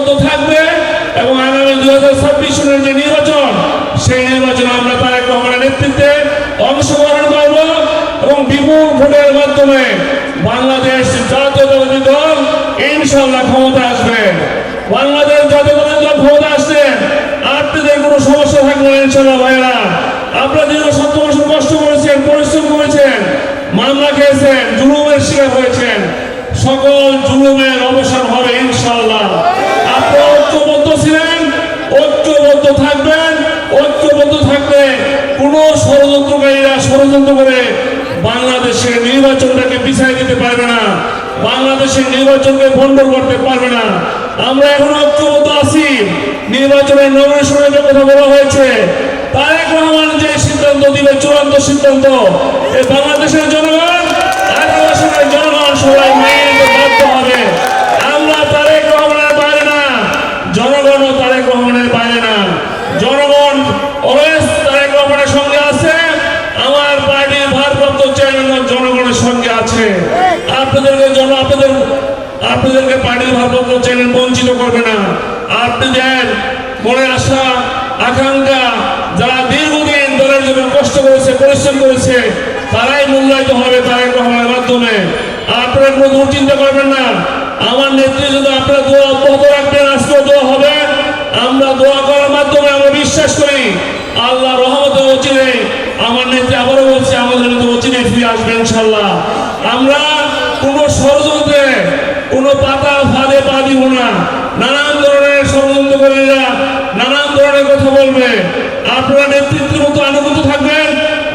ঐক্যবদ্ধ থাকবে এবং আগামী 2026 সনের যে নির্বাচন, সেই নির্বাচনে আমরা তারেক রহমানের নেতৃত্বে অংশগ্রহণ করব এবং বিপুল ভোটের মাধ্যমে বাংলাদেশ জাতীয়তাবাদী দল ইনশাআল্লাহ ক্ষমতা আসবে। বাংলাদেশ জাতীয়তাবাদী দল ক্ষমতা আসলে আপনাদের কোনো সমস্যা থাকবে না ইনশাআল্লাহ। ভাইরা, আপনারা দীর্ঘ 7 বছর কষ্ট করেছেন, পরিশ্রম করেছেন, মামলা খেয়েছেন, জুলুমের শিকার হয়েছেন, সকল জুলুমের অবসান হবে ইনশাআল্লাহ। আপনারা ঐক্যবদ্ধ ছিলেন, ঐক্যবদ্ধ থাকবেন। ঐক্যবদ্ধ থাকলে কোনো ষড়যন্ত্রকারীরা ষড়যন্ত্র করে বাংলাদেশের নির্বাচনটাকে পিছাই দিতে পারবে না, বাংলাদেশের নির্বাচনকে বন্ধ করতে পারবে না। আমরা এখন ঐক্যবদ্ধ আছি। নির্বাচনের নমিনেশনের যে কথা বলা হয়েছে, তারেক রহমান যে সিদ্ধান্ত দিবে, চূড়ান্ত সিদ্ধান্ত, এই বাংলাদেশের জনগণ, আদিবাসীদের জনগণ সবাই মেনে নিতে বাধ্য হবে। আমরা তারেক রহমানের বাইরে না, জনগণও তারেক রহমানের বাইরে না। জনগণ অলওয়েজ তারেক রহমানের সঙ্গে আছে। আমার পার্টির ভারপ্রাপ্ত চেয়ারম্যান জনগণের সঙ্গে আছে। আপনাদেরকে পার্টির ভারপ্রাপ্ত চেয়ারম্যান বঞ্চিত করবে না। আপনাদের মনে আশা আকাঙ্ক্ষা, যারা দীর্ঘদিন দলের জন্য কষ্ট করেছে, পরিশ্রম করেছে, তারাই মূল্যায়িত হবে তারেক রহমানের মাধ্যমে। আপনারা কোনো দুশ্চিন্তা করবেন না। আমার নেত্রী যদি আপনারা দোয়া অব্যাহত রাখবেন, আজকেও দোয়া হবে। আমরা দোয়া করার মাধ্যমে আমরা বিশ্বাস করি আল্লাহ রহমতে অচিরে, আমার নেত্রী আবারও বলছে, আমাদের মধ্যে অচিরে ফিরে আসবে ইনশাআল্লাহ। আমরা কোনো ষড়যন্ত্রে, কোনো পাতা ফাঁদে পা দিব না। নানান ধরনের ষড়যন্ত্রকারীরা নানান ধরনের কথা বলবে। আপনারা নেতৃত্বের মতো আনুগত্য থাকবেন,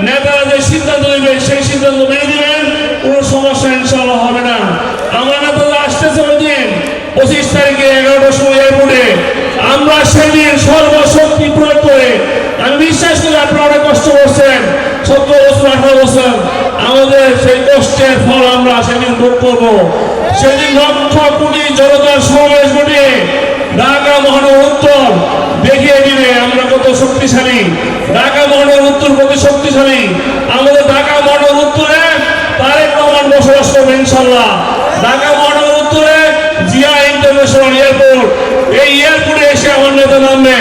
নেতারা যে সিদ্ধান্ত নেবে সেই সিদ্ধান্ত মেনে দিবেন, কোনো সমস্যা ইনশাআল্লাহ হবে না। আমরা নেতারা আসতেছে ওই দিন 25 তারিখে 11টার সময় এয়ারপোর্টে, আমরা সেদিন সর্বশক্তি প্রয়োগ করে, আমি বিশ্বাস করি আপনারা অনেক কষ্ট করছেন, 17 বছর 18 বছর, আমাদের সেই কষ্টের ফল আমরা সেদিন ভোগ করবো। সেদিন লক্ষ কোটি জনতার সমাবেশ ঘটে ঢাকা মহানগর উত্তর দেখিয়ে দিবে আমরা কত শক্তিশালী। ঢাকা মহানগর উত্তর কত শক্তিশালী। আমাদের ঢাকা মহানগর উত্তরে তারেক রহমান বসবাস করবে ইনশাআল্লাহ। ঢাকা মহানগর উত্তরে জিয়া ইন্টারন্যাশনাল এয়ারপোর্ট, এই এয়ারপোর্টে এসে আমার নেতা নামবে।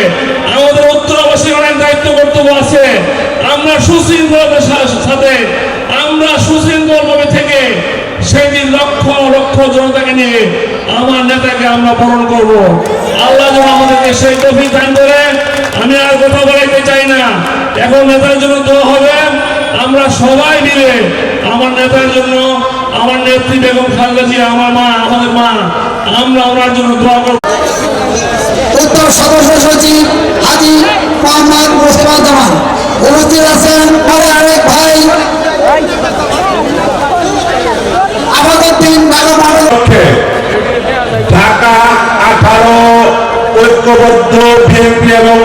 আমাদের উত্তরবাসীর অনেক দায়িত্ব কর্তব্য আছে। আমরা সুশৃঙ্খলতার সাথে, আমরা সুশৃঙ্খলভাবে থেকে সেদিন লক্ষ লক্ষ জনতাকে নিয়ে আমার নেতাকে আমরা বরণ করব। আল্লাহ যেন আমাদেরকে সেই তৌফিক দান করে। আমি আর কথা বলাইতে চাই না। এখন নেতার জন্য দোয়া হবে। আমরা সবাই মিলে আমার নেতার জন্য, আমার নেত্রী বেগম খালেদা জিয়া, আমার মা, আমাদের মা, আমরা ওনার জন্য দোয়া করব। উত্তর সদস্য সচিব হাজী মোহাম্মদ মোস্তফা জামান উপস্থিত আছেন। পরে আরেক ভাই ঢাকা 18 ঐক্যবদ্ধ বিএনপি এবং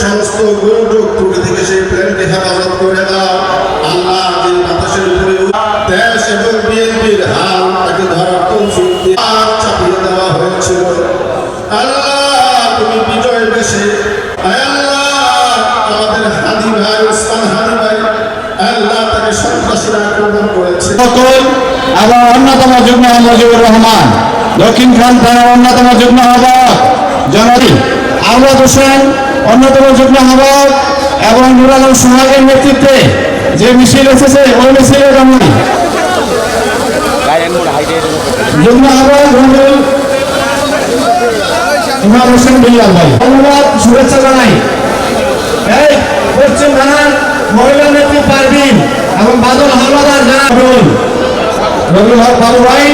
সমস্ত ত্রুটি থেকে সেই প্ল্যানকে হেফাজত করে দাও আল্লাহ। যে বাতাসের উপরে দেশ এবং বিএনপির হাল তাকে ধরার তৌফিক দিয়ে চাপিয়ে দেওয়া হয়েছিল, আল্লাহ তুমি বিজয় বেশে আমাদের হাদি ভাই, ওসমান হাদি ভাই, আল্লাহ তাকে সন্ত্রাসীরা আক্রমণ করেছে। আবার অন্যতম যুগ্ম মুজিবুর রহমান, দক্ষিণখান থানার অন্যতম যুগ্ম আহ্বায়ক জনাবি আওলাদ হোসেন, অন্যতম যুগ্ম আহ্বায়ক এবং নুর আলম সোহাগের নেতৃত্বে যে মিছিল এসেছে, ওই মিছিলের যুগ্ম আহ্বায়ক ইমাম হোসেন বিল্লাল ভাই, ধন্যবাদ, শুভেচ্ছা জানাই। এই পশ্চিম থানার মহিলা নেত্রী পারভিন এবং বাদল হাওলাদার জানান রবিউল হক বাবু ভাই।